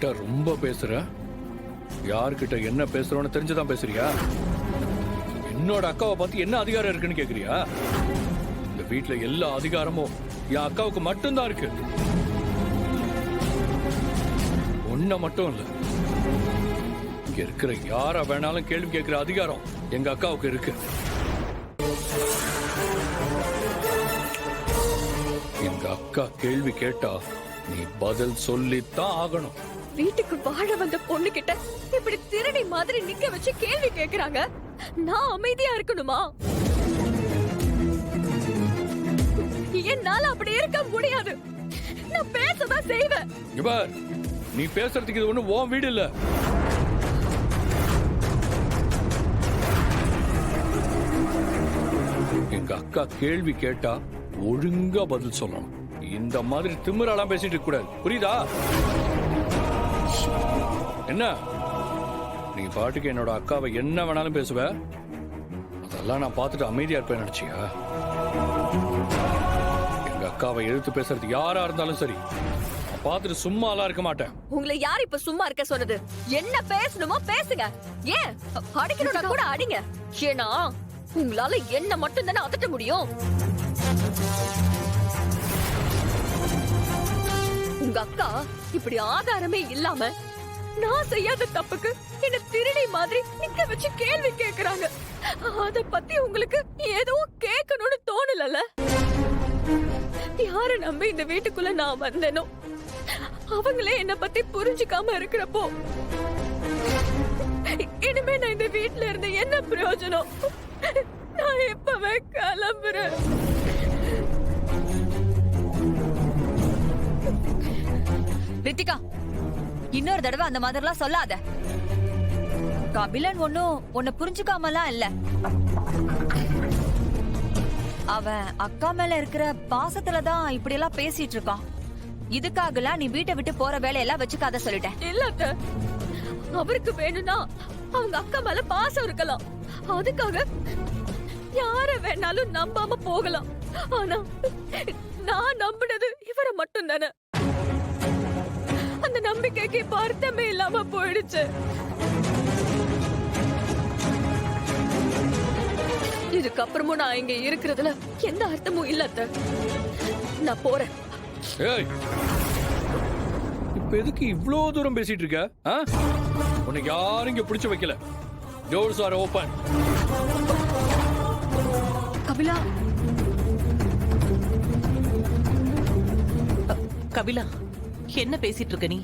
என்கிட்ட ரொம்ப பேசுற. யார்கிட்ட என்ன பேசுறோன்னு தெரிஞ்சுதான் பேசுறியா? என்னோட அக்காவை பார்த்து என்ன அதிகாரம் இருக்குன்னு கேக்குறியா? இந்த வீட்டுல எல்லா அதிகாரமும் என் அக்காவுக்கு மட்டும்தான் இருக்கு. ஒன்ன மட்டும் இல்ல, இங்க இருக்கிற யார வேணாலும் கேள்வி கேட்கிற அதிகாரம் எங்க அக்காவுக்கு இருக்கு. எங்க அக்கா கேள்வி கேட்டா நீ பதில் சொல்லித்தான் ஆகணும். வீட்டுக்கு வாழ வந்த பொண்ணு கிட்ட இப்படி திருடி மாதிரி நிக்க வச்சு கேள்வி கேக்குறாங்க. நான் அமைதியா இருக்கணுமா? என்னால அப்படி இருக்க முடியாது. நான் பேசதான் செய்வேன். இவர் நீ பேசுறதுக்கு இது ஒண்ணு உன் வீடு இல்ல. எங்க அக்கா கேள்வி கேட்டா ஒழுங்கா பதில் சொல்லணும். இந்த மாதிரி திமிராலாம் பேசிட்டு இருக்க கூடாது, புரியுதா? என்ன நீ பாட்டுக்கு என்னோட அக்காவை என்ன வேணாலும் பேசுவ? அதெல்லாம் நான் பார்த்துட்டு அமைதியா இருப்பேன் நினைச்சியா? எங்க அக்காவை எதிர்த்து பேசுறது யாரா இருந்தாலும் சரி, நான் பார்த்துட்டு சும்மாலாம் இருக்க மாட்டேன். உங்களை யார் இப்ப சும்மா இருக்க சொன்னது? என்ன பேசணுமோ பேசுங்க. ஏன் அடிக்கணும்னா கூட அடிங்க. ஏன்னா உங்களால என்ன மட்டும் தானே அதட்ட முடியும். உங்க அக்கா இப்படி ஆதாரமே இல்லாம நான் செய்யாத தப்புக்கு என்ன திருடி மாதிரி நிக்க வச்சு கேள்வி கேக்குறாங்க. அத பத்தி உங்களுக்கு எதுவும் கேட்கணும்னு தோணலல? யார நம்பி இந்த வீட்டுக்குள்ள நான் வந்தேனோ அவங்களே என்ன பத்தி புரிஞ்சுக்காம இருக்கிறப்போ இனிமே நான் இந்த வீட்டுல இருந்து என்ன பிரயோஜனம்? நான் இப்பவே கிளம்புறேன். ரித்திகா, இன்னொரு தடவை அந்த மாதிரிலாம் சொல்லாத. கபிலன் ஒன்னும் உன்னை புரிஞ்சுக்காமலாம் இல்ல. அவன் அக்கா மேல இருக்கிற பாசத்துலதான் இப்படி எல்லாம் பேசிட்டு இருக்கான். இதுக்காகலாம் நீ வீட்டை விட்டு போற வேலையெல்லாம் வச்சுக்காத சொல்லிட்டேன். இல்ல அத்தை, அவருக்கு வேணும்னா அவங்க அக்கா மேல பாசம் இருக்கலாம். அதுக்காக யார வேணாலும் நம்பாம போகலாம். ஆனா நான் நம்பினது இவரை மட்டும் தானே. அந்த நம்பிக்கைக்கு இப்ப அர்த்தமே இல்லாம போயிடுச்சு. இதுக்கப்புறமும் நான் இங்க இருக்கிறதுல எந்த அர்த்தமும் இல்ல அத்தை. நான் போறேன். ஏய், இப்ப எதுக்கு இவ்ளோ தூரம் பேசிட்டு இருக்க? உனக்கு யாரும் இங்க பிடிச்சு வைக்கல. Doors R open. Kapila, Kapila, என்ன பேசிட்டு இருக்க நீ?